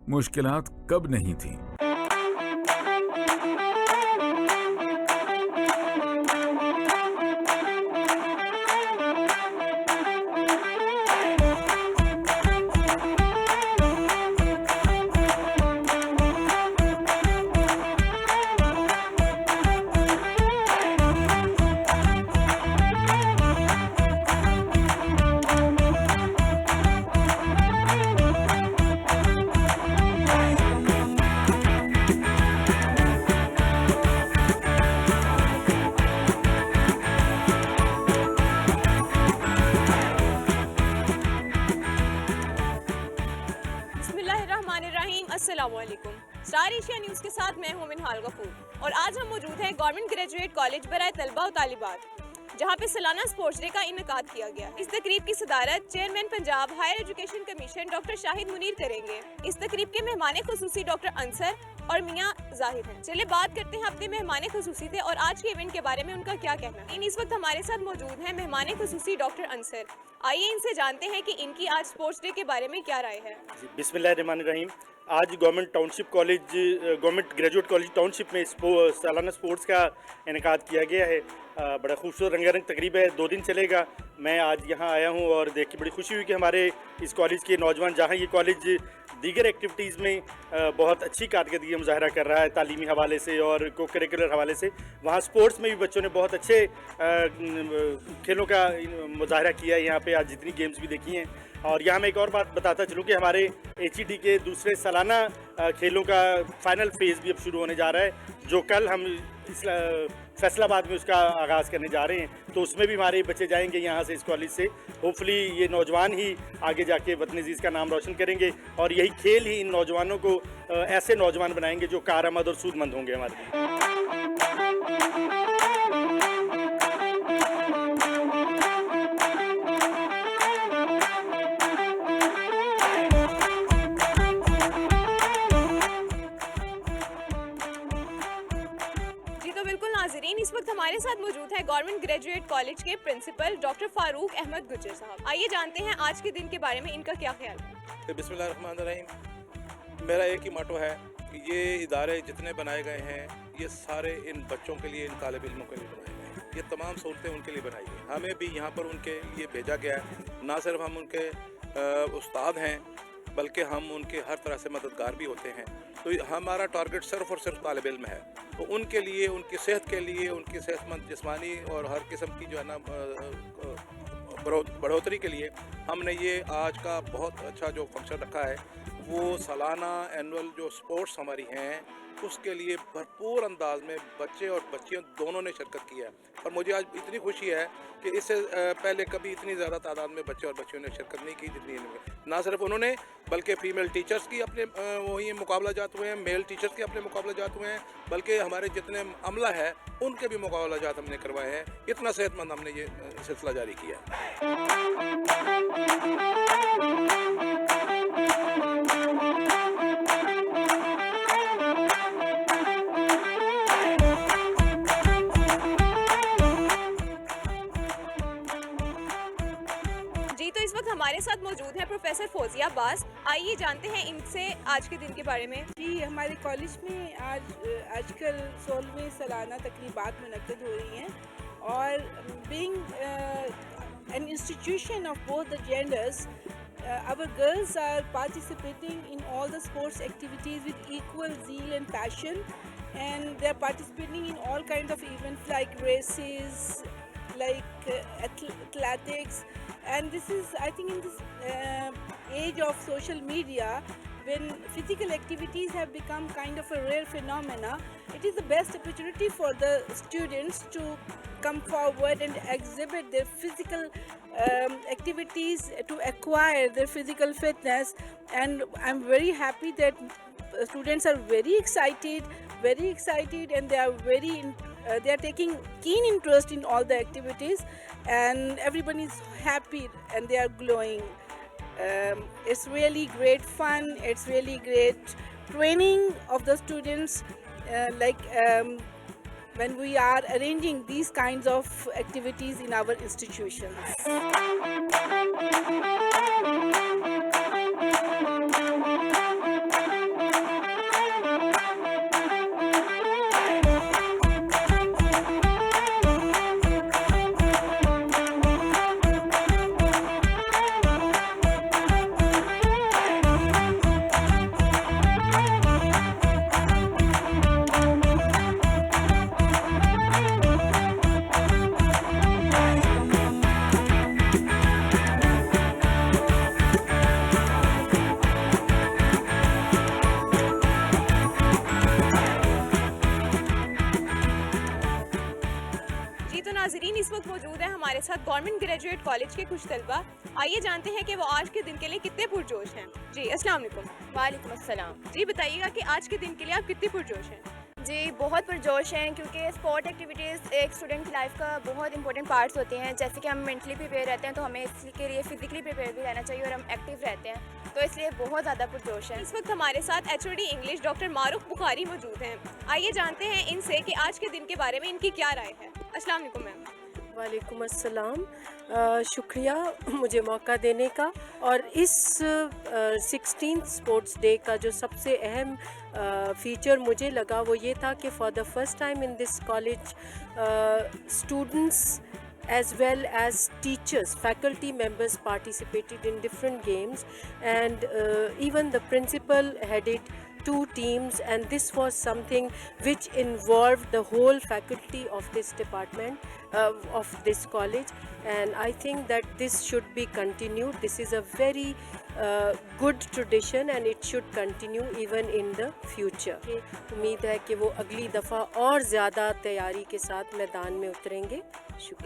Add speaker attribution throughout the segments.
Speaker 1: मुश्किलात कब नहीं थी।
Speaker 2: अस्सलामुअलैकुम। स्टार एशिया न्यूज़ के साथ मैं हूं मिनहाल गफूर और आज हम मौजूद हैं गवर्नमेंट ग्रेजुएट कॉलेज बराए तलबा और तालिबात, जहां पे सालाना स्पोर्ट्स डे का इनेकाद किया गया। इस तकरीब की सदारत chairman Punjab higher education commission doctor Shahid Munir करेंगे। इस तकरीब के मेहमान खुसूसी डॉक्टर अंसर और मियाँ जाहिद हैं। चलिए बात करते हैं अपने मेहमान खुसूसी से और आज के इवेंट के बारे में उनका क्या कहना है। इस वक्त हमारे साथ मौजूद हैं मेहमान खुसूसी डॉक्टर अंसर। आइए इनसे जानते हैं कि इनकी आज स्पोर्ट्स डे के बारे में क्या राय है।
Speaker 3: बिस्मिल्लाहिर्रहमानिर्रहीम। आज गवर्नमेंट ग्रेजुएट कॉलेज टाउनशिप में सालाना स्पोर्ट्स का इनेकाद किया गया है। बड़ा खूबसूरत रंगारंग तकरीब है, 2 दिन चलेगा। मैं आज यहाँ आया हूँ और देख के बड़ी खुशी हुई कि हमारे इस कॉलेज के नौजवान, जहाँ ये कॉलेज दीगर एक्टिविटीज़ में बहुत अच्छी कारकर्दगी मुजाहरा कर रहा है तालीमी हवाले से और को करिकुलर हवाले से, वहाँ स्पोर्ट्स में भी बच्चों ने बहुत अच्छे खेलों का मुजाहरा किया है। यहाँ पे आज जितनी गेम्स भी देखी हैं। और यहाँ मैं एक और बात बताता चलूँ कि हमारे HED के दूसरे सालाना खेलों का फाइनल फेज़ भी अब शुरू होने जा रहा है, जो कल हम इस फैसलाबाद में उसका आगाज़ करने जा रहे हैं। तो उसमें भी हमारे बच्चे जाएंगे यहाँ से, इस कॉलेज से। होपफुली ये नौजवान ही आगे जाके वतन अजीज़ का नाम रोशन करेंगे और यही खेल ही इन नौजवानों को ऐसे नौजवान बनाएंगे जो कारआमद और सूदमंद होंगे हमारे लिए।
Speaker 2: इस वक्त हमारे साथ मौजूद है गवर्नमेंट ग्रेजुएट कॉलेज के प्रिंसिपल डॉक्टर फारूक अहमद गुज्जर साहब। आइए जानते हैं आज के दिन के बारे में इनका क्या ख्याल है।
Speaker 4: बिस्मिल्लाहिर्रहमानिर्रहीम। मेरा एक ही मोटो है कि ये इदारे जितने बनाए गए हैं ये सारे इन बच्चों के लिए, इन तालिब इल्मों के लिए बनाए गए हैं। ये तमाम सहूलतें उनके लिए बनाई गई। हमें भी यहाँ पर उनके लिए भेजा गया है। ना सिर्फ हम उनके उस्ताद हैं बल्कि हम उनके हर तरह से मददगार भी होते हैं। तो हमारा टारगेट सिर्फ और सिर्फ तालिब इल्म है। तो उनके लिए, उनकी सेहत के लिए, उनकी सेहतमंद जिस्मानी और हर किस्म की जो है ना बढ़ोतरी के लिए हमने ये आज का बहुत अच्छा जो फंक्शन रखा है, वो सालाना एनुअल जो स्पोर्ट्स हमारी हैं उसके लिए भरपूर अंदाज में बच्चे और बच्चियों दोनों ने शिरकत की है। और मुझे आज इतनी खुशी है कि इससे पहले कभी इतनी ज़्यादा तादाद में बच्चे और बच्चियों ने शिरकत नहीं की जितनी इनमें। ना सिर्फ उन्होंने बल्कि फ़ीमेल टीचर्स की अपने वही मुकाबला जात हुए हैं, मेल टीचर्स के अपने मुकाबला जात हुए हैं, बल्कि हमारे जितने अमला है उनके भी मुकाबला जात हमने करवाए हैं। इतना सेहतमंद हमने ये सिलसिला जारी किया।
Speaker 2: हमारे साथ मौजूद है प्रोफेसर फौजिया अब्बास। आइए जानते हैं इनसे आज के दिन के बारे में।
Speaker 5: जी, हमारे कॉलेज में आजकल 16वीं सालाना तकरीबात मुनक्किद हो रही हैं और being an institution of both the genders, our girls are participating in all the sports activities with equal zeal and passion, and they are participating in all kinds of events like races, like athletics. And this is, I think, in this age of social media, when physical activities have become kind of a rare phenomena, it is the best opportunity for the students to come forward and exhibit their physical activities to acquire their physical fitness. And I'm very happy that students are very excited, and they are they are taking keen interest in all the activities, and everyone is happy and they are glowing. It's really great fun. It's really great training of the students, when we are arranging these kinds of activities in our institutions.
Speaker 2: हमारे साथ government graduate college के कुछ तलबा। आइए जानते हैं कि वो आज के दिन के लिए कितने पुरजोश हैं। जी अस्सलाम वालेकुम।
Speaker 6: वालेकुम अस्सलाम।
Speaker 2: जी बताइएगा कि आज के दिन के लिए आप कितनी पुरजोश हैं।
Speaker 6: जी बहुत पुरजोश हैं क्योंकि स्पोर्ट एक्टिविटीज़ एक स्टूडेंट की लाइफ का बहुत इंपॉर्टेंट पार्ट्स होते हैं। जैसे कि हम मेंटली प्रिपेयर रहते हैं तो हमें इसके लिए फिजिकली प्रिपेयर भी रहना चाहिए और हम एक्टिव रहते हैं, तो इसलिए बहुत ज़्यादा पुरजोश हैं।
Speaker 2: इस वक्त हमारे साथ HOD इंग्लिश डॉक्टर मारूफ बुखारी मौजूद हैं। आइए जानते हैं इनसे कि आज के दिन के बारे में इनकी क्या राय है। अस्सलाम वालेकुम मैम।
Speaker 7: वालेकुम अस्सलाम। शुक्रिया मुझे मौका देने का। और इस 16th स्पोर्ट्स डे का जो सबसे अहम फीचर मुझे लगा वो ये था कि for the first time in this college students as well as teachers, faculty members participated in different games, and even the principal headed 2 teams, and this was something which involved the whole faculty of this department, of this college, and I think that this should be continued. This is a very good tradition and it should continue even in the future. उम्मीद है कि वो अगली दफ़ा और ज़्यादा तैयारी के साथ मैदान में उतरेंगे।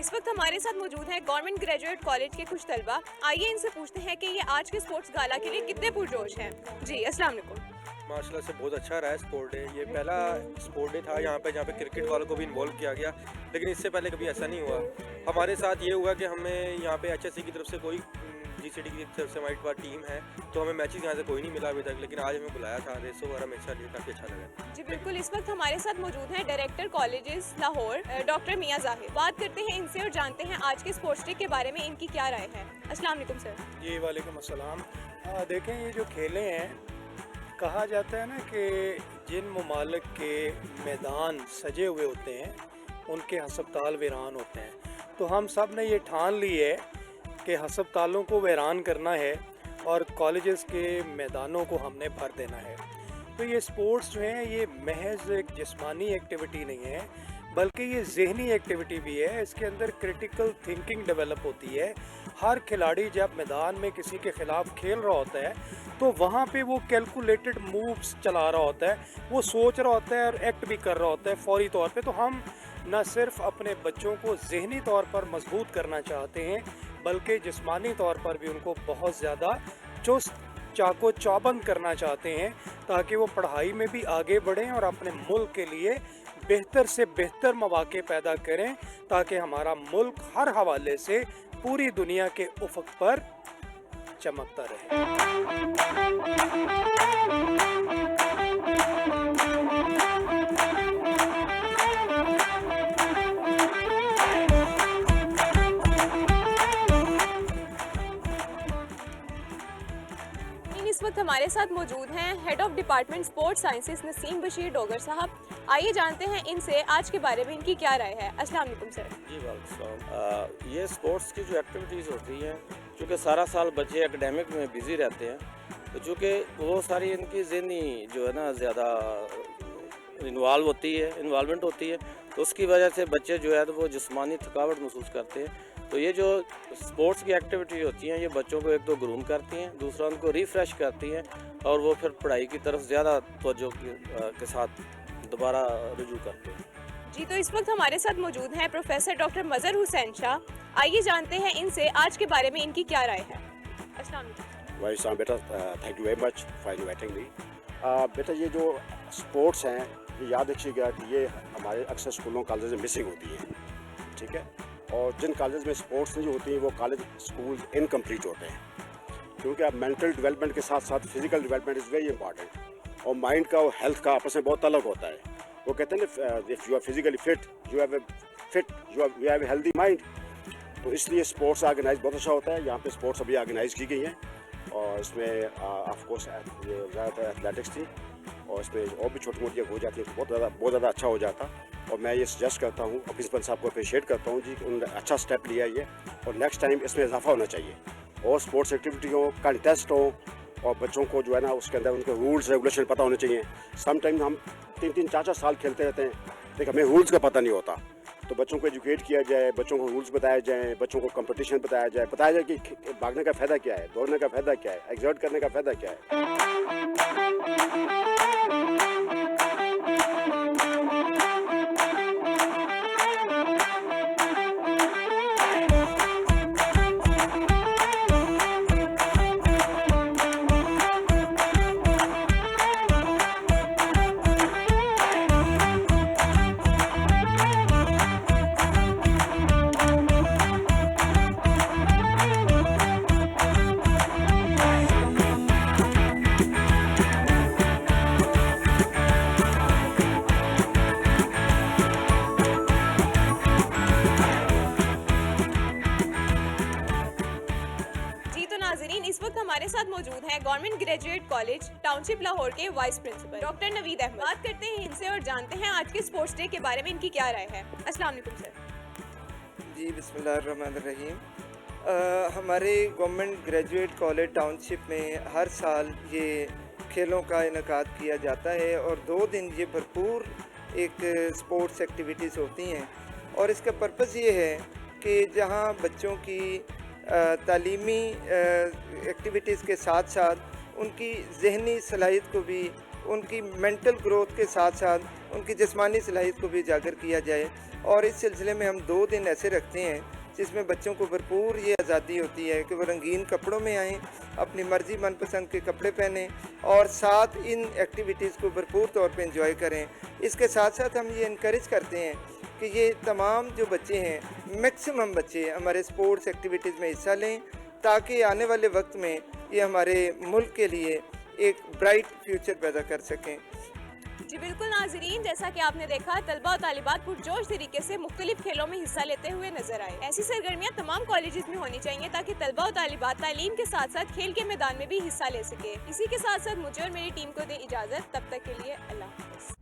Speaker 2: इस वक्त हमारे साथ मौजूद हैं गवर्नमेंट ग्रेजुएट कॉलेज के कुछ तलबा। आइए इनसे पूछते हैं कि ये आज के स्पोर्ट्स गाला के लिए कितने पुरजोश हैं। जी अस्सलाम वालेकुम।
Speaker 8: माशाल्लाह से बहुत अच्छा रहा है स्पोर्ट डे। ये पहला स्पोर्ट डे था यहाँ पे जहाँ पे क्रिकेट वालों को भी इन्वॉल्व किया गया, लेकिन इससे पहले कभी ऐसा नहीं हुआ। हमारे साथ ये हुआ कि हमें यहाँ पे HSC की तरफ से कोई GCD की तरफ से हमारी टीम है, तो हमें मैचेस यहाँ से कोई नहीं मिला अभी तक, लेकिन आज हमें बुलाया था रेसों वगैरह में, काफ़ी अच्छा लगा।
Speaker 2: जी बिल्कुल। इस वक्त हमारे साथ मौजूद हैं डायरेक्टर कॉलेजेस लाहौर डॉक्टर मियां जाहिद। बात करते हैं इनसे और जानते हैं आज के स्पोर्ट्स डे के बारे में इनकी क्या राय है। अस्सलाम वालेकुम सर।
Speaker 9: जी वालेकुम अस्सलाम। देखें ये जो खेले हैं, कहा जाता है ना कि जिन ममालिक के मैदान सजे हुए होते हैं उनके हस्पताल वीरान होते हैं, तो हम सब ने ये ठान ली है कि हस्पतालों को वीरान करना है और कॉलेजेस के मैदानों को हमने भर देना है। तो ये स्पोर्ट्स जो हैं ये महज एक जिस्मानी एक्टिविटी नहीं है, बल्कि ये ज़हनी एक्टिविटी भी है। इसके अंदर क्रिटिकल थिंकिंग डेवलप होती है। हर खिलाड़ी जब मैदान में किसी के ख़िलाफ़ खेल रहा होता है तो वहाँ पे वो कैलकुलेटेड मूव्स चला रहा होता है, वो सोच रहा होता है और एक्ट भी कर रहा होता है फौरी तौर पे। तो हम न सिर्फ अपने बच्चों को ज़हनी तौर पर मजबूत करना चाहते हैं, बल्कि जिस्मानी तौर पर भी उनको बहुत ज़्यादा चुस्त चाको चौबंद करना चाहते हैं, ताकि वो पढ़ाई में भी आगे बढ़ें और अपने मुल्क के लिए बेहतर से बेहतर मौके पैदा करें, ताकि हमारा मुल्क हर हवाले से पूरी दुनिया के उफ़क़ पर चमकता रहे।
Speaker 2: इस वक्त हमारे साथ मौजूद हैं head of department sports sciences Naseem Bashir Dogar साहब। आइए जानते हैं इनसे आज के बारे में इनकी क्या राय है। अस्सलाम वालेकुम सर।
Speaker 10: जी वालेकुम। ये स्पोर्ट्स की जो एक्टिविटीज़ होती हैं, चूँकि सारा साल बच्चे एकेडमिक में बिज़ी रहते हैं, तो चूँकि वो सारी इनकी ज़हनी जो है ना ज़्यादा इन्वॉल्वमेंट होती है, तो उसकी वजह से बच्चे जो है तो वो जिस्मानी थकावट महसूस करते हैं। तो ये जो स्पोर्ट्स की एक्टिविटी होती हैं ये बच्चों को एक तो ग्रूम करती हैं, दूसरा उनको रिफ़्रेश करती हैं और वो फिर पढ़ाई की तरफ ज़्यादा तवज्जो के साथ दोबारा रुजू करते हैं।
Speaker 2: जी तो इस वक्त हमारे साथ मौजूद हैं प्रोफेसर डॉक्टर मज़हर हुसैन शाह। आइए जानते हैं इनसे आज के बारे में इनकी क्या राय है। अस्सलाम वालेकुम।
Speaker 11: बेटा thank you very much for inviting me. बेटा ये जो स्पोर्ट्स हैं ये याद रखिएगा कि ये हमारे अक्सर स्कूलों कॉलेज में मिसिंग होती है, ठीक है। और जिन कॉलेज में स्पोर्ट्स नहीं होती हैं वो कॉलेज स्कूल इनकम्प्लीट होते हैं, क्योंकि अब मेंटल डेवलपमेंट के साथ साथ physical development is very important. और माइंड का और हेल्थ का आपस में बहुत अलग होता है। वो कहते हैं ना if you are physically fit you have a healthy mind. तो इसलिए स्पोर्ट्स ऑर्गेनाइज बहुत अच्छा होता है। यहाँ पे स्पोर्ट्स अभी ऑर्गेनाइज की गई हैं और इसमें ऑफ कोर्स ये ज़्यादातर एथलेटिक्स थी और इसमें और भी छोटी मोटी हो जाती है तो बहुत ज़्यादा अच्छा हो जाता। और मैं ये सजेस्ट करता हूँ और प्रिंसिपल साहब को अप्रिशिएट करता हूँ जी कि उन्होंने अच्छा स्टेप लिया ये, और नेक्स्ट टाइम इसमें इजाफा होना चाहिए और स्पोर्ट्स एक्टिविटी हो, कंटेस्ट हो और बच्चों को जो है ना उसके अंदर उनके रूल्स रेगुलेशन पता होने चाहिए। समटाइम हम 3-3, 4-4 साल खेलते रहते हैं लेकिन हमें रूल्स का पता नहीं होता। तो बच्चों को एजुकेट किया जाए, बच्चों को रूल्स बताया जाए, बच्चों को कंपटीशन बताया जाए कि भागने का फ़ायदा क्या है, दौड़ने का फ़ायदा क्या है, एक्सर्ट करने का फ़ायदा क्या है।
Speaker 2: नाजरीन, इस वक्त हमारे साथ मौजूद हैं government graduate college township Lahore के vice principal doctor Naveed Ahmed. बात करते हैं इनसे और जानते हैं आज के स्पोर्ट्स डे के बारे में इनकी क्या राय है। अस्सलाम वालेकुम सर।
Speaker 12: जी बिस्मिल्लाहिर्रहमानिर्रहीम। हमारे गवर्नमेंट ग्रेजुएट कॉलेज टाउनशिप में हर साल ये खेलों का इनकाद किया जाता है और 2 दिन ये भरपूर एक स्पोर्ट्स एक्टिविटीज़ होती हैं और इसका पर्पज़ ये है कि जहां बच्चों की तालीमी एक्टिविटीज़ के साथ साथ उनकी जहनी सलाहियत को भी, उनकी मेंटल ग्रोथ के साथ साथ उनकी जिस्मानी सलाहियत को भी उजागर किया जाए। और इस सिलसिले में हम 2 दिन ऐसे रखते हैं जिसमें बच्चों को भरपूर ये आज़ादी होती है कि वो रंगीन कपड़ों में आएँ, अपनी मर्ज़ी मनपसंद के कपड़े पहनें और साथ इन एक्टिविटीज़ को भरपूर तौर पे एंजॉय करें। इसके साथ साथ हम ये इनकरेज करते हैं कि ये तमाम जो बच्चे हैं, मैक्सिमम बच्चे हमारे स्पोर्ट्स एक्टिविटीज़ में हिस्सा लें ताकि आने वाले वक्त में ये हमारे मुल्क के लिए एक ब्राइट फ्यूचर पैदा कर सकें।
Speaker 2: जी बिल्कुल नाजरीन, जैसा कि आपने देखा तलबा और तालिबात पुरजोश तरीके से मुख्तलिफ खेलों में हिस्सा लेते हुए नजर आए। ऐसी सरगर्मियाँ तमाम कॉलेजेस में होनी चाहिए ताकि तलबा और तालिबात तालीम के साथ साथ खेल के मैदान में भी हिस्सा ले सके। इसी के साथ साथ मुझे और मेरी टीम को दे इजाज़त, तब तक के लिए अल्लाह हाफ़िज़।